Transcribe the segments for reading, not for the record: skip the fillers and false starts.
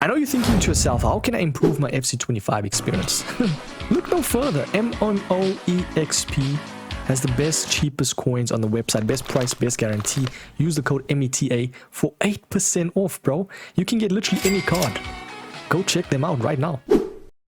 I know you're thinking to yourself, how can I improve my FC25 experience? Look no further. MMOEXP has the best, cheapest coins on the website. Best price, best guarantee. Use the code META for 8% off, bro. You can get literally any card. Go check them out right now.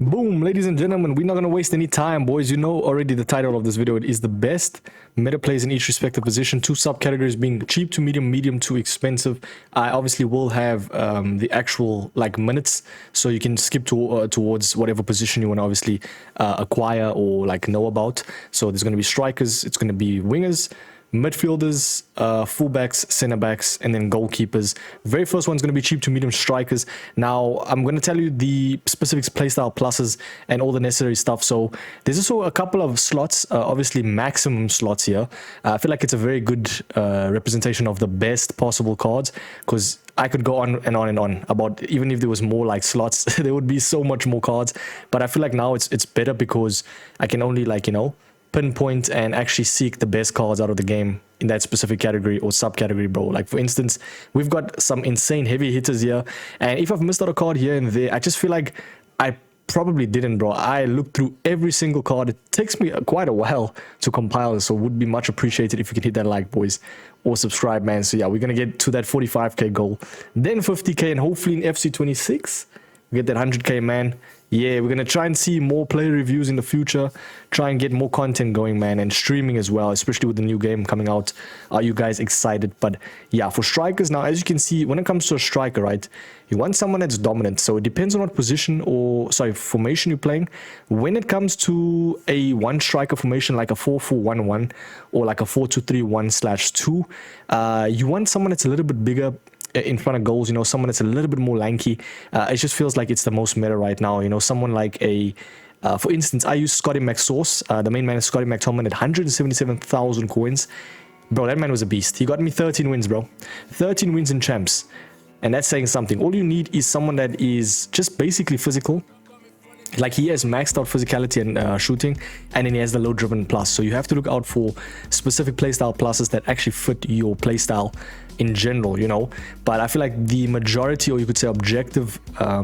Boom, ladies and gentlemen, we're not going to waste any time, boys. You know already the title of this video. It is the best meta plays in each respective position. Two subcategories being cheap to medium, medium to expensive. I obviously will have the actual like minutes, so you can skip to, towards whatever position you want to obviously acquire or like know about. So there's going to be strikers, it's going to be wingers, midfielders, fullbacks, center backs, and then goalkeepers. Very first one's going to be cheap to medium strikers. Now I'm going to tell you the specifics, playstyle pluses, and all the necessary stuff. So there's also a couple of slots, obviously maximum slots here. I feel like it's a very good representation of the best possible cards, because I could go on and on and on about, even if there was more like slots, there would be so much more cards. But I feel like now it's better because I can only, like, you know, pinpoint and actually seek the best cards out of the game in that specific category or subcategory, bro. Like, for instance, we've got some insane heavy hitters here, and if I've missed out a card here and there, I just feel like I probably didn't, bro. I looked through every single card. It takes me quite a while to compile, so would be much appreciated if you could hit that like, boys, or subscribe, man. So yeah, we're gonna get to that 45k goal, then 50k, and hopefully in FC26 we get that 100k, man. Yeah, we're going to try and see more player reviews in the future, try and get more content going, man, and streaming as well, especially with the new game coming out. Are you guys excited? But yeah, for strikers now, as you can see, when it comes to a striker, right, you want someone that's dominant. So it depends on what position or, sorry, formation you're playing. When it comes to a one striker formation, like a 4-4-1-1 or like a 4-2-3-1/2, you want someone that's a little bit bigger in front of goals, you know, someone that's a little bit more lanky. It just feels like it's the most meta right now, you know, someone like a, for instance, I use Scotty McSauce, the main man is Scotty McTominay at 177,000 coins. Bro, that man was a beast. He got me 13 wins, bro. 13 wins in champs. And that's saying something. All you need is someone that is just basically physical. Like, he has maxed out physicality and shooting, and then he has the low driven plus. So you have to look out for specific playstyle pluses that actually fit your playstyle in general, you know. But I feel like the majority, or you could say objective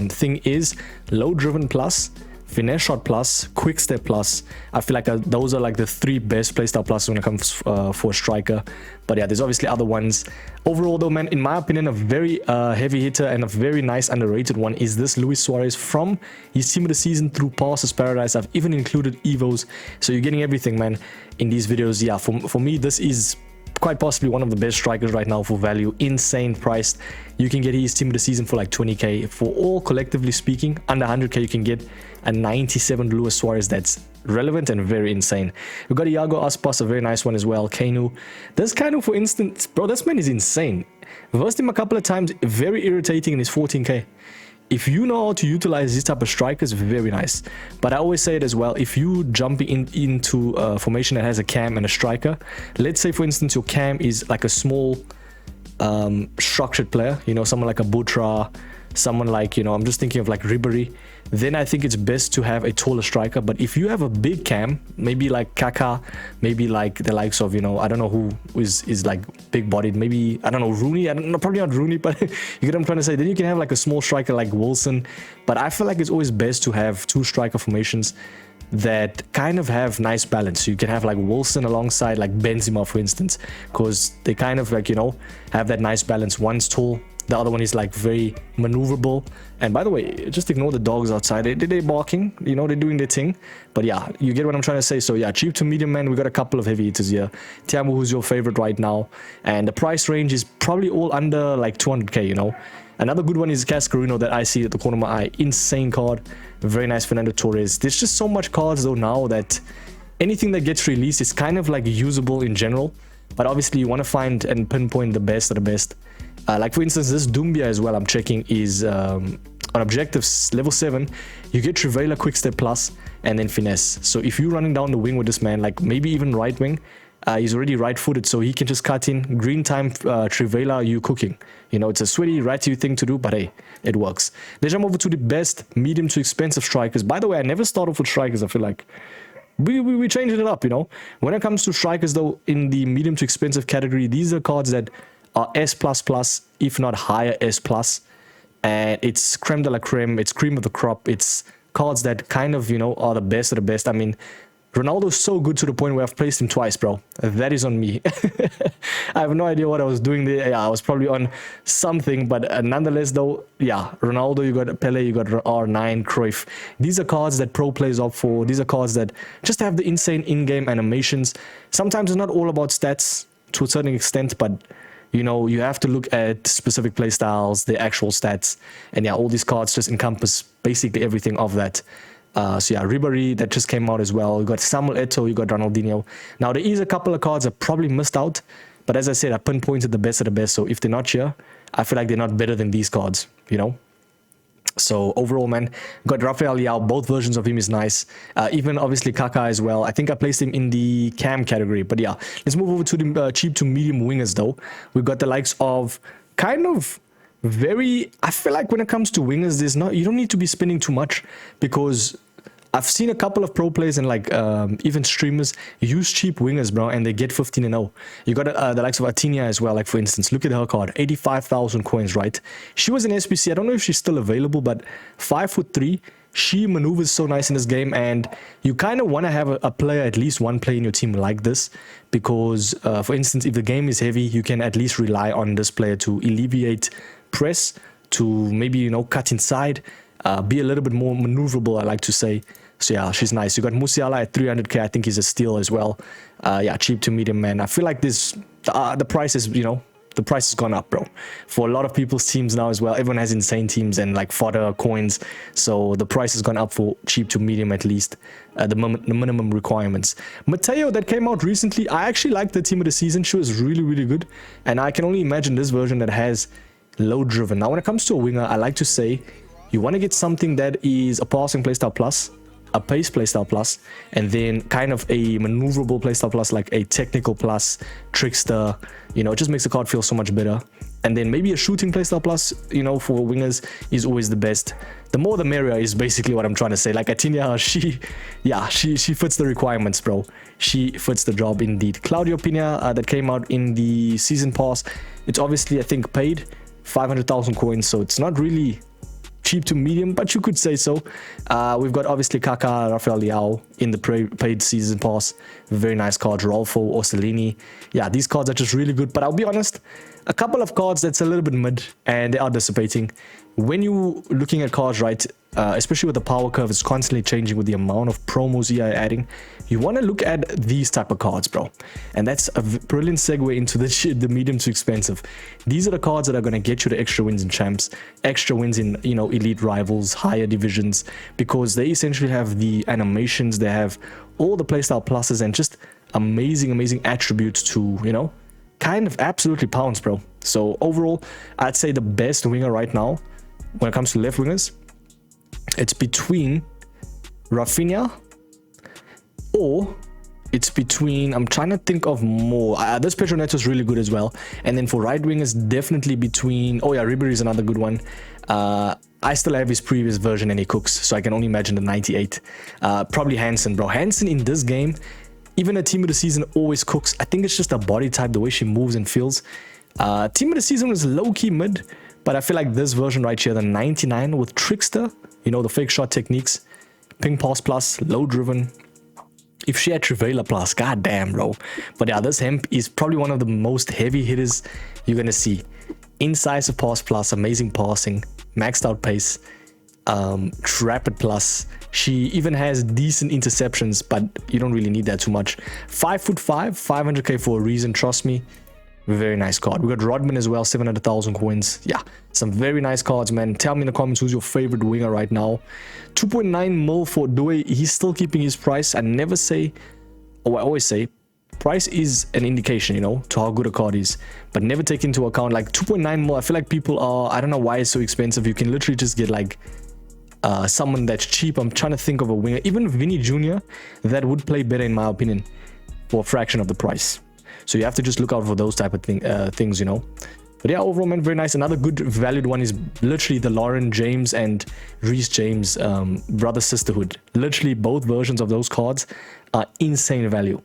thing, is low driven plus, finesse shot plus, quick step plus. I feel like those are like the three best playstyle pluses when it comes for a striker. But yeah, there's obviously other ones. Overall though, man, in my opinion, a very heavy hitter and a very nice underrated one is this Luis Suarez from his team of the season through Passes Paradise. I've even included Evos, so you're getting everything, man, in these videos. Yeah, for me, this is quite possibly one of the best strikers right now for value. Insane priced. You can get his team of the season for like 20k. For all, collectively speaking, under 100k, you can get a 97 Luis Suarez that's relevant and very insane. We've got Iago Aspas, a very nice one as well. Kanu. This Kanu, for instance, bro, this man is insane. Versed him a couple of times, very irritating in his 14k. If you know how to utilize this type of strikers, very nice. But I always say it as well, if you jump into a formation that has a cam and a striker, let's say for instance your cam is like a small structured player, you know, someone like a Butra, someone like, you know, I'm just thinking of like Ribery, then I think it's best to have a taller striker. But if you have a big cam, maybe like Kaka, maybe like the likes of, you know, I don't know who is like big bodied, maybe, I don't know, Rooney, I don't know, probably not Rooney, but you get what I'm trying to say. Then you can have like a small striker like Wilson. But I feel like it's always best to have two striker formations that kind of have nice balance. So you can have like Wilson alongside like Benzema, for instance, because they kind of like, you know, have that nice balance. One's tall, the other one is like very maneuverable. And by the way, just ignore the dogs outside. They're barking, you know, they're doing their thing. But yeah, you get what I'm trying to say. So yeah, cheap to medium, man. We got a couple of heavy hitters here. Tiamu, who's your favorite right now, and the price range is probably all under like 200k, you know. Another good one is Cascarino that I see at the corner of my eye. Insane card. Very nice Fernando Torres. There's just so much cards though now that anything that gets released is kind of like usable in general. But obviously you want to find and pinpoint the best of the best. Like for instance, this Dumbia as well, I'm checking, is on objectives level 7. You get Trivela, Quick Step Plus, and then Finesse. So if you're running down the wing with this man, like maybe even right wing, he's already right-footed, so he can just cut in. Green time, Trivela, you cooking. You know, it's a sweaty, righty thing to do, but hey, it works. Let's jump over to the best medium to expensive strikers. By the way, I never start off with strikers, I feel like. We changing it up, you know. When it comes to strikers, though, in the medium to expensive category, these are cards that are S++, if not higher S+. and it's creme de la creme. It's cream of the crop. It's cards that kind of, you know, are the best of the best. I mean, Ronaldo's so good to the point where I've placed him twice, bro. That is on me. I have no idea what I was doing there. Yeah, I was probably on something, but nonetheless, though, yeah, Ronaldo, you got Pele, you got R9, Cruyff. These are cards that pro players opt for. These are cards that just have the insane in-game animations. Sometimes it's not all about stats to a certain extent, but you know, you have to look at specific play styles, the actual stats, and yeah, all these cards just encompass basically everything of that. So yeah, Ribéry, that just came out as well. You got Samuel Eto'o, you got Ronaldinho. Now, there is a couple of cards I probably missed out, but as I said, I pinpointed the best of the best. So if they're not here, I feel like they're not better than these cards, you know? So overall, man, got Rafael Leao. Both versions of him is nice. Even obviously Kaká as well. I think I placed him in the cam category. But yeah, let's move over to the cheap to medium wingers though. We've got the likes of kind of very, I feel like when it comes to wingers, you don't need to be spending too much, because I've seen a couple of pro players and like even streamers use cheap wingers, bro, and they get 15-0. You got the likes of Atinia as well. Like, for instance, look at her card, 85,000 coins, right? She was an SBC. I don't know if she's still available, but 5'3". She maneuvers so nice in this game, and you kind of want to have a player, at least one player in your team like this, because, for instance, if the game is heavy, you can at least rely on this player to alleviate press, to maybe, you know, cut inside, be a little bit more maneuverable, I like to say. So yeah, she's nice. You got Musiala at 300k. I think he's a steal as well. Yeah, cheap to medium, man. I feel like this, the price is, you know, the price has gone up, bro. For a lot of people's teams now as well. Everyone has insane teams and like fodder coins. So the price has gone up for cheap to medium, at least the minimum requirements. Mateo, that came out recently. I actually liked the team of the season. She was really, really good. And I can only imagine this version that has low driven. Now, when it comes to a winger, I like to say you want to get something that is a passing playstyle plus, a pace playstyle plus, and then kind of a maneuverable playstyle plus, like a technical plus, trickster. You know, it just makes the card feel so much better. And then maybe a shooting playstyle plus, you know, for wingers is always the best. The more the merrier is basically what I'm trying to say. Like Atinia, she fits the requirements, bro. She fits the job indeed. Claudio Pina, that came out in the season pass. It's obviously, I think, paid 500,000 coins, so it's not really cheap to medium, but you could say so. We've got obviously Kaká, Rafael Leao in the paid season pass. Very nice cards. Rolfo, Orsolini. Yeah, these cards are just really good. But I'll be honest, a couple of cards that's a little bit mid and they are dissipating. When you're looking at cards, right, especially with the power curve, it's constantly changing with the amount of promos you are adding. You want to look at these type of cards, bro. And that's a brilliant segue into the medium to expensive. These are the cards that are going to get you the extra wins in champs, extra wins in, you know, elite rivals, higher divisions, because they essentially have the animations, they have all the playstyle pluses and just amazing attributes to, you know, kind of absolutely pounce, bro. So overall, I'd say the best winger right now, when it comes to left wingers, it's between Rafinha or it's between, I'm trying to think of more. This Pedro Neto is really good as well. And then for right wingers, definitely between, oh yeah, Ribéry is another good one. I still have his previous version and he cooks, so I can only imagine the 98. Probably Hansen, bro. Hansen in this game, even a team of the season always cooks. I think it's just a body type, the way she moves and feels. Team of the season was low-key mid, but I feel like this version right here, the 99 with Trickster, you know, the fake shot techniques, ping pass plus, low driven. If she had Trivela plus, goddamn, bro. But yeah, this hemp is probably one of the most heavy hitters you're gonna see. Incisive pass plus, amazing passing, maxed out pace, rapid plus. She even has decent interceptions, but you don't really need that too much. 5'5", 500k for a reason, trust me. Very nice card. We got Rodman as well, 700,000 coins. Yeah, some very nice cards, man. Tell me in the comments who's your favorite winger right now. 2.9 mil for Doué. He's still keeping his price. I never say, or I always say, price is an indication, you know, to how good a card is. But never take into account, like 2.9 mil, I feel like people are, I don't know why it's so expensive. You can literally just get like someone that's cheap. I'm trying to think of a winger. Even Vinny Jr., that would play better in my opinion for a fraction of the price. So you have to just look out for those type of things, you know. But yeah, overall, man, very nice. Another good valued one is literally the Lauren James and Reece James brother sisterhood. Literally both versions of those cards are insane value.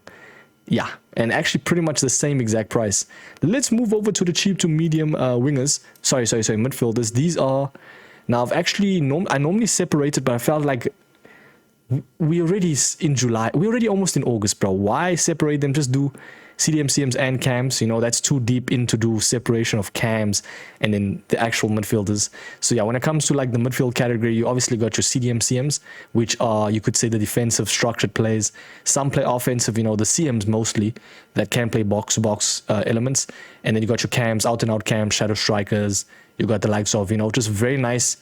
Yeah, and actually pretty much the same exact price. Let's move over to the cheap to medium wingers. Sorry, midfielders. These are Now, I've actually, I normally separate it, but I felt like we already in July. We're already almost in August, bro. Why separate them? Just do CDM, CMs, and cams. You know, that's too deep in to do separation of cams and then the actual midfielders. So yeah, when it comes to like the midfield category, you obviously got your CDM, CMs, which are, you could say, the defensive structured players. Some play offensive, you know, the CMs mostly that can play box-to-box elements. And then you got your cams, out-and-out cams, shadow strikers. You got the likes of, you know, just very nice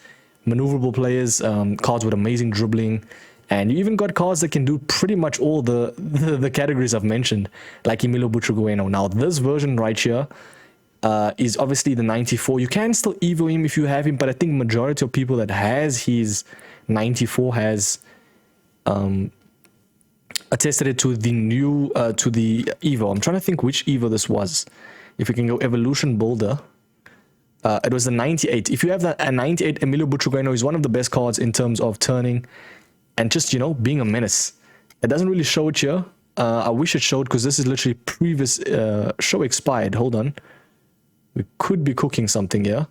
maneuverable players, cards with amazing dribbling. And you even got cards that can do pretty much all the categories I've mentioned, like Emilio Butragueno. Now, this version right here is obviously the 94. You can still evo him if you have him, but I think majority of people that has his 94 has attested it to the new, to the evo. I'm trying to think which evo this was. If we can go Evolution Builder. It was the 98. If you have a 98, Emilio Butragueno is one of the best cards in terms of turning and just, you know, being a menace. It doesn't really show it here. I wish it showed, because this is literally previous show expired. Hold on. We could be cooking something here.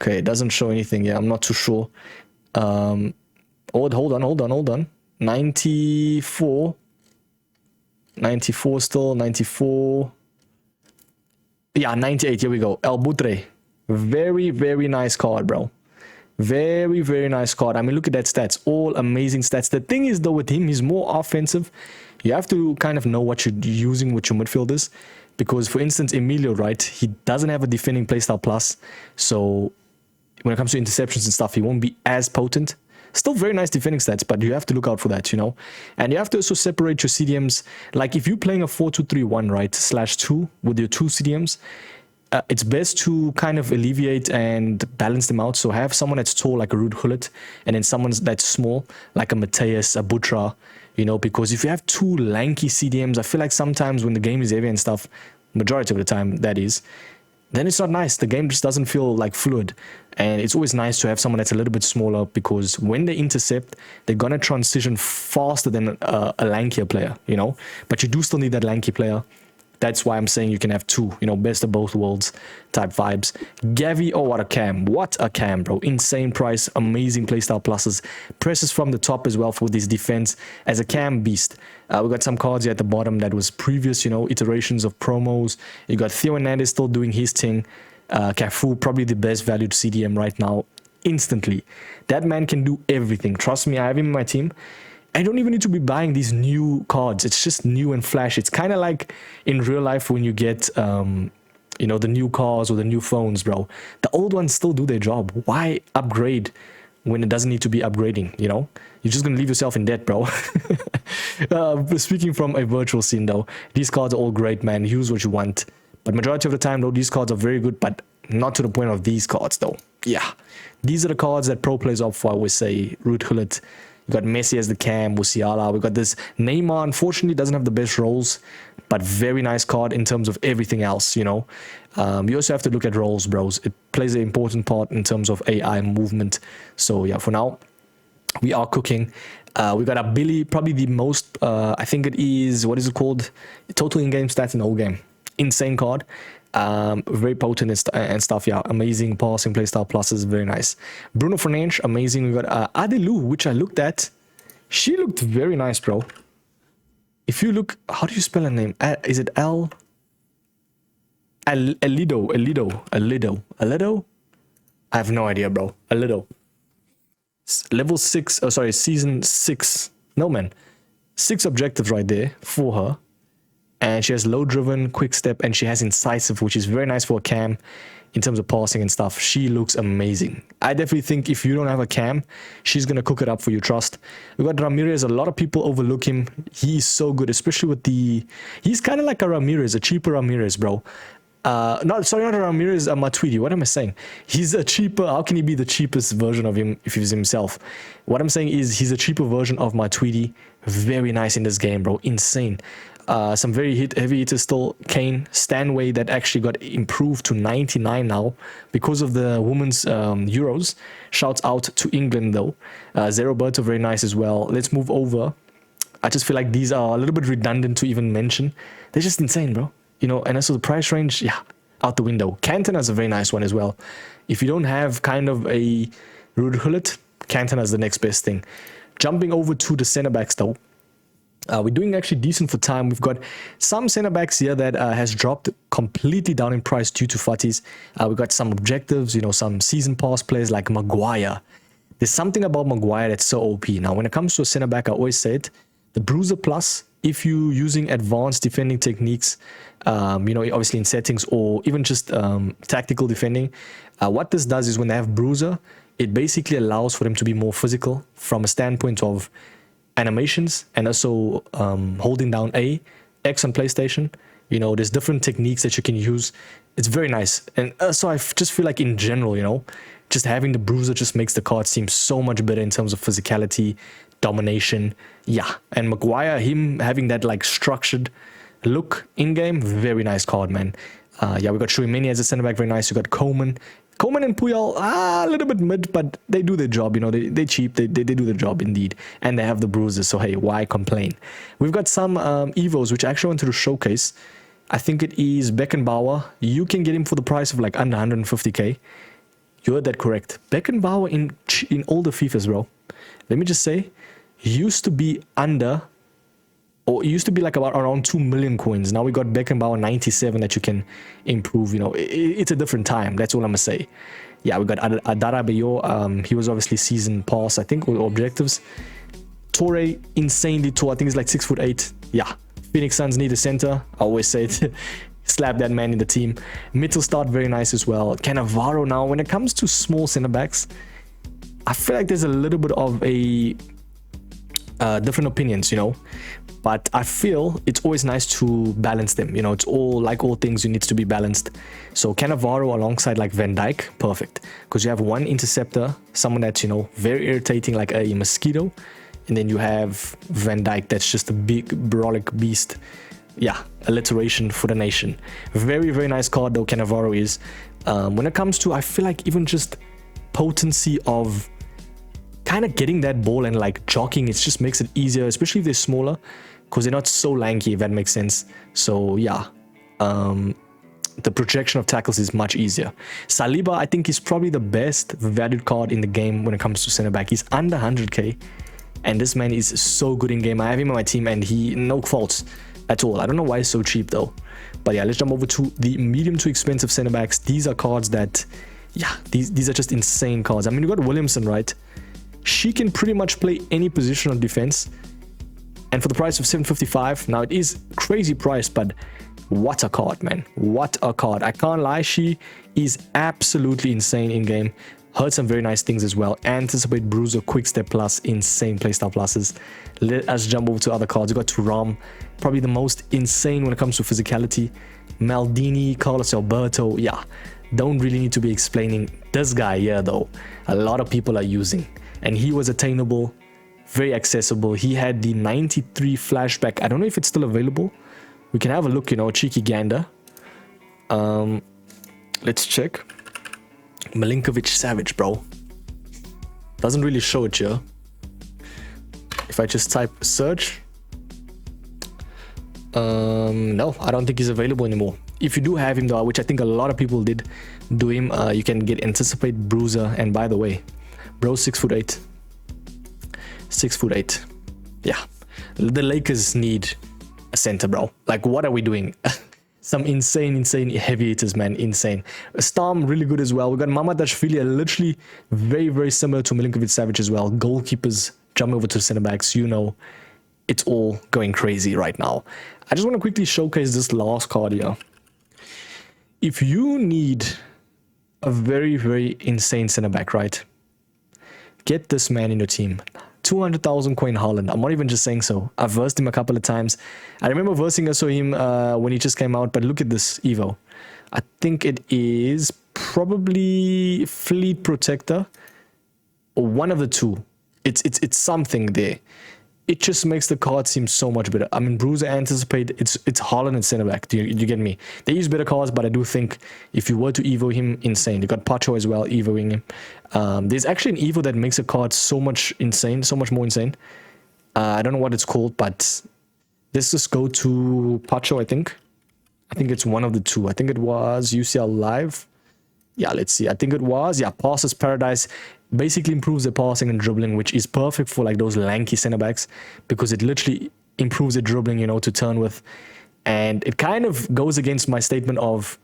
Okay, it doesn't show anything here. I'm not too sure. Hold on. 94. 94 still. 94. Yeah, 98. Here we go. El Butre. Very, very nice card, bro. Very, very nice card. I mean, look at that stats. All amazing stats. The thing is, though, with him, he's more offensive. You have to kind of know what you're using with your midfielders. Because, for instance, Emilio, right, he doesn't have a defending playstyle plus. So, when it comes to interceptions and stuff, he won't be as potent. Still very nice defending stats, but you have to look out for that, you know. And you have to also separate your CDMs. Like, if you're playing a 4-2-3-1, right, /2 with your two CDMs, it's best to kind of alleviate and balance them out. So have someone that's tall like a Ruud Gullit, and then someone that's small like a Mateus, a Butra, you know, because if you have two lanky CDMs, I feel like sometimes when the game is heavy and stuff, majority of the time that is, then it's not nice. The game just doesn't feel like fluid. And it's always nice to have someone that's a little bit smaller, because when they intercept, they're going to transition faster than a lankier player, you know, but you do still need that lanky player. That's why I'm saying you can have two, you know, best of both worlds type vibes. Gavi, oh, what a cam. What a cam, bro. Insane price, amazing playstyle pluses. Presses from the top as well for this defense as a cam beast. We got some cards here at the bottom that was previous, you know, iterations of promos. You got Theo Hernandez still doing his thing. Cafu, probably the best valued CDM right now, instantly. That man can do everything. Trust me, I have him in my team. I don't even need to be buying these new cards. It's just new and flash. It's kind of like in real life when you get, you know, the new cars or the new phones, bro. The old ones still do their job. Why upgrade when it doesn't need to be upgrading, you know? You're just going to leave yourself in debt, bro. Speaking from a virtual scene, though, these cards are all great, man. Use what you want. But majority of the time, though, these cards are very good, but not to the point of these cards, though. Yeah. These are the cards that pro plays opt for, I would say. Ruud Gullit. You got Messi as the cam, Musiala. We got this Neymar. Unfortunately, doesn't have the best roles, but very nice card in terms of everything else, you know. You also have to look at roles, bros. It plays an important part in terms of AI movement. So, yeah, for now, we are cooking. We got a Billy, probably the most, I think it is, what is it called? Total in-game stats in the whole game. Insane card. Very potent and stuff. Yeah, amazing passing playstyle pluses, very nice. Bruno Fernandes, amazing. We got Adelu, which I looked at. She looked very nice, bro. If you look, how do you spell her name? Is it Elido? I have no idea, bro. Elido. Level 6, oh sorry, season 6. No, man. 6 objectives right there for her. And she has low driven, quick step, and she has incisive, which is very nice for a cam in terms of passing and stuff. She looks amazing. I definitely think if you don't have a cam, she's going to cook it up for you, trust. We got Ramirez. A lot of people overlook him. He's so good, especially with the... He's kind of like a Ramirez, a cheaper Ramirez, bro. Not a Ramirez, Matuidi. What am I saying? He's a cheaper... How can he be the cheapest version of him if he's himself? What I'm saying is he's a cheaper version of Matuidi. Very nice in this game, bro. Insane. Some very heavy hitters still. Kane, Stanway, that actually got improved to 99 now because of the women's Euros. Shouts out to England though. Zeroberto, very nice as well. Let's move over. I just feel like these are a little bit redundant to even mention. They're just insane, bro. You know, and also the price range, yeah, out the window. Cantona is a very nice one as well. If you don't have kind of a Ruud Gullit, Cantona is the next best thing. Jumping over to the centre backs though, we're doing actually decent for time. We've got some centre backs here that has dropped completely down in price due to Fatties. We've got some objectives, you know, some season pass players like Maguire. There's something about Maguire that's so OP. Now, when it comes to a centre back, I always say it, the Bruiser Plus, if you're using advanced defending techniques, you know, obviously in settings or even just tactical defending, what this does is when they have Bruiser, it basically allows for them to be more physical from a standpoint of animations and also holding down X on PlayStation. You know, there's different techniques that you can use. It's very nice. And so I just feel like in general, you know, just having the Bruiser just makes the card seem so much better in terms of physicality, domination. Yeah. And Maguire, him having that like structured look in game, very nice card, man. Yeah, we got Shuimeni as a centre back, very nice. We got Coleman and Puyol, a little bit mid, but they do their job. You know, they're cheap. They do the job indeed. And they have the bruises. So, hey, why complain? We've got some Evos, which I actually wanted to showcase. I think it is Beckenbauer. You can get him for the price of like under 150k. You heard that correct. Beckenbauer in older FIFAs, bro. Let me just say, used to be under, or it used to be like about around 2 million coins. Now we got Beckenbauer 97 that you can improve. You know, it's a different time. That's all I'm gonna say. Yeah, we got Adara Bayo. He was obviously season pass, I think, or objectives. Torre, insanely tall. I think he's like 6'8". Yeah. Phoenix Suns need a center. I always say it. Slap that man in the team. Mittelstadt, very nice as well. Cannavaro now. When it comes to small center backs, I feel like there's a little bit of a different opinions, you know. But I feel it's always nice to balance them. You know, it's all, like all things, you need to be balanced. So Cannavaro alongside like Van Dijk, perfect. Because you have one interceptor, someone that's, you know, very irritating like a mosquito. And then you have Van Dijk that's just a big, brolic beast. Yeah, alliteration for the nation. Very, very nice card though, Cannavaro is. When it comes to, I feel like even just potency of kind of getting that ball and like jockeying, it just makes it easier, especially if they're smaller, because they're not so lanky, if that makes sense. So yeah, the projection of tackles is much easier. Saliba, I think, is probably the best valued card in the game when it comes to center back. He's under 100k, and this man is so good in game. I have him on my team, and he no faults at all. I don't know why he's so cheap though. But yeah, let's jump over to the medium to expensive center backs. These are cards that, yeah, these are just insane cards. I mean, you got Williamson, right? She can pretty much play any position on defense, and for the price of 755, now it is crazy price, but what a card, man. What a card. I can't lie, she is absolutely insane in game. Heard some very nice things as well. Anticipate, Bruiser, Quick Step Plus, insane playstyle pluses. Let us jump over to other cards. We got Thuram, probably the most insane when it comes to physicality. Maldini, Carlos Alberto, yeah, don't really need to be explaining this guy here though. A lot of people are using, and he was attainable, very accessible. He had the 93 flashback. I don't know if it's still available. We can have a look, you know, cheeky gander. Let's check. Milinkovic Savage, bro. Doesn't really show it here. If I just type search, no, I don't think he's available anymore. If you do have him though, which I think a lot of people did do him, you can get Anticipate, Bruiser, and by the way, bro, 6'8". 6'8". Yeah, the Lakers need a center, bro. Like, what are we doing? Some insane heavy hitters, man. Insane. Storm, really good as well. We got Mamadashvili, literally very, very similar to Milinkovic Savage as well. Goalkeepers, jump over to center backs. You know, it's all going crazy right now. I just want to quickly showcase this last card here. If you need a very, very insane center back, right? Get this man in your team. 200,000 coin Haaland. I'm not even just saying so. I've versed him a couple of times. I remember versing also him when he just came out, but look at this Evo. I think it is probably Fleet Protector or one of the two. It's something there. It just makes the card seem so much better. I mean, Bruiser, Anticipate, it's Haaland and center back. Do you get me? They use better cards, but I do think if you were to Evo him, insane. You got Pacho as well, Evoing him. There's actually an Evo that makes a card so much more insane. I don't know what it's called, but let's just go to Pacho, I think. I think it's one of the two. I think it was UCL Live. Yeah, let's see. I think it was, yeah, passes paradise. Basically improves the passing and dribbling, which is perfect for like those lanky center backs because it literally improves the dribbling, you know, to turn with. And it kind of goes against my statement of,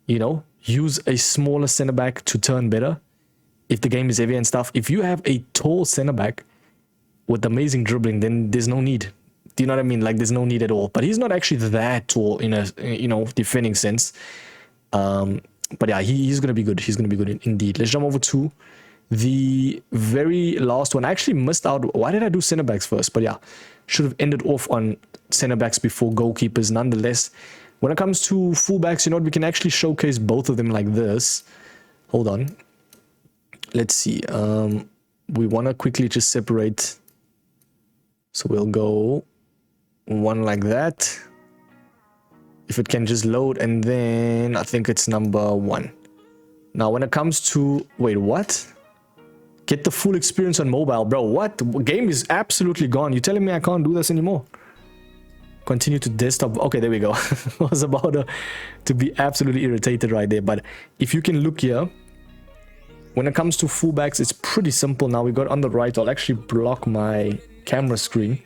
you know, use a smaller center back to turn better if the game is heavy and stuff. If you have a tall center back with amazing dribbling, then there's no need. Do you know what I mean? Like, there's no need at all. But he's not actually that tall in a, you know, defending sense. But yeah, he's going to be good. He's going to be good indeed. Let's jump over to the very last one. I actually missed out. Why did I do center backs first? But yeah, should have ended off on center backs before goalkeepers. Nonetheless, when it comes to fullbacks, you know what? We can actually showcase both of them like this. Hold on. Let's see. We want to quickly just separate. So we'll go one like that. If it can just load, and then I think it's number 1. Now, when it comes to... Wait, what? Get the full experience on mobile. Bro, what? The game is absolutely gone. You're telling me I can't do this anymore? Continue to desktop. Okay, there we go. I was about to be absolutely irritated right there. But if you can look here, when it comes to fullbacks, it's pretty simple. Now we got on the right. I'll actually block my camera screen.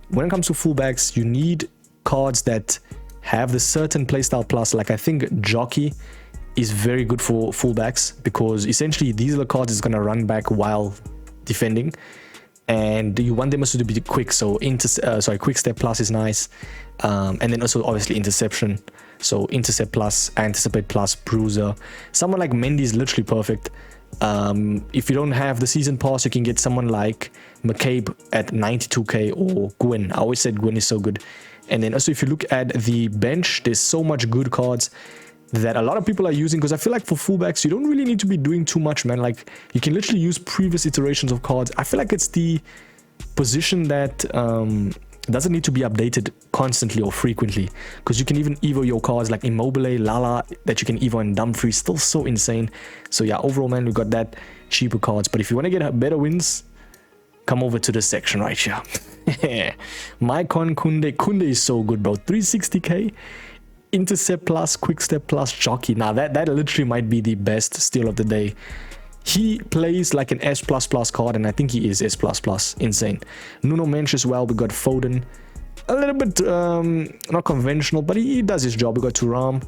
When it comes to fullbacks, you need cards that have the certain playstyle plus. Like I think Jockey is very good for fullbacks because essentially these are the cards is going to run back while defending, and you want them also to be quick. So quick step plus is nice, and then also obviously interception. So intercept plus, anticipate plus, bruiser. Someone like Mendy is literally perfect. If you don't have the season pass, you can get someone like McCabe at 92k or Gwyn. I always said Gwyn is so good. And then also if you look at the bench, there's so much good cards that a lot of people are using, because I feel like for fullbacks, you don't really need to be doing too much, man. Like you can literally use previous iterations of cards. I feel like it's the position that doesn't need to be updated constantly or frequently, because you can even evo your cards like Immobile, Lala, that you can evo, and Dumfries. Still so insane. So yeah, overall, man, we got that cheaper cards. But if you want to get better wins, come over to this section right here. Maicon Kunde is so good, bro. 360k, intercept plus, quick step plus, jockey. Now that literally might be the best steal of the day. He plays like an S++ card, and I think he is S++. Insane. Nuno Mensch as well. We got Foden. A little bit not conventional, but he does his job. We got Thuram,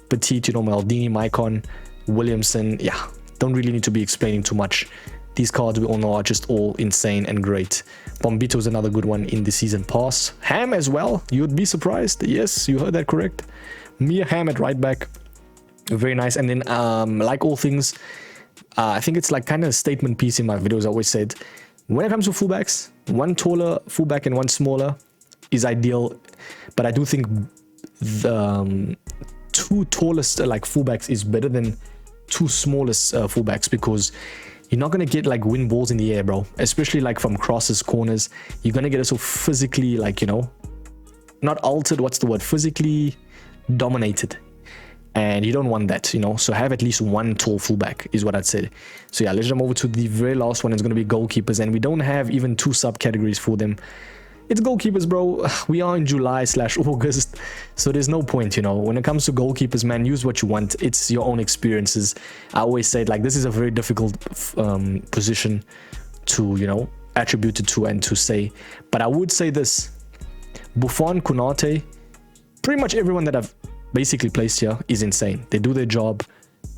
Petit, you know, Maldini, Maicon, Williamson. Yeah, don't really need to be explaining too much. These cards we all know are just all insane and great. Bombito is another good one in the season pass. Ham as well. You'd be surprised. Yes, you heard that correct. Mia Ham at right back. Very nice. And then like all things, I think it's like kind of a statement piece in my videos. I always said, when it comes to fullbacks, one taller fullback and one smaller is ideal. But I do think the two tallest like fullbacks is better than two smallest fullbacks, because you're not going to get like win balls in the air, bro. Especially like from crosses, corners. You're going to get it so physically, like, you know, not altered. What's the word? Physically dominated. And you don't want that, you know. So have at least one tall fullback is what I'd say. So yeah, let's jump over to the very last one. It's going to be goalkeepers. And we don't have even 2 subcategories for them. It's goalkeepers, bro. We are in July/August, so there's no point, you know. When it comes to goalkeepers, man, use what you want. It's your own experiences. I always say, like, this is a very difficult position to, you know, attribute it to and to say. But I would say this: Buffon, Konate, pretty much everyone that I've basically placed here is insane. They do their job.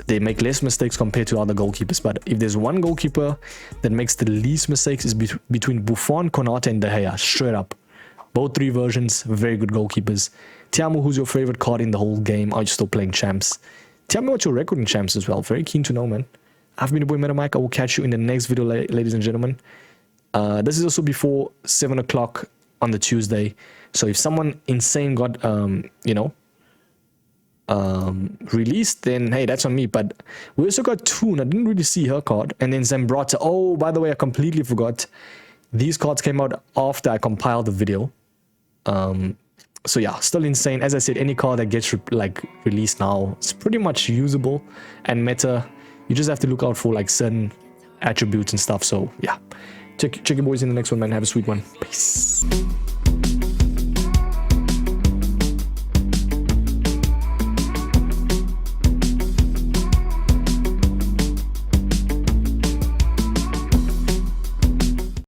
They make less mistakes compared to other goalkeepers. But if there's one goalkeeper that makes the least mistakes, is between Buffon, Konate, and De Gea. Straight up. Both 3 versions, very good goalkeepers. Tell me who's your favorite card in the whole game. Are you still playing champs? Tell me what's your record in champs as well. Very keen to know, man. I've been your boy MetaMike. I will catch you in the next video, ladies and gentlemen. This is also before 7 o'clock on the Tuesday. So if someone insane got, you know, released, then hey, that's on me. But we also got Toon. I didn't really see her card. And then Zambrata. Oh, by the way, I completely forgot. These cards came out after I compiled the video. So yeah, still insane. As I said, any card that gets released now, it's pretty much usable and meta. You just have to look out for like certain attributes and stuff. So yeah, check your boys in the next one, man. Have a sweet one. Peace.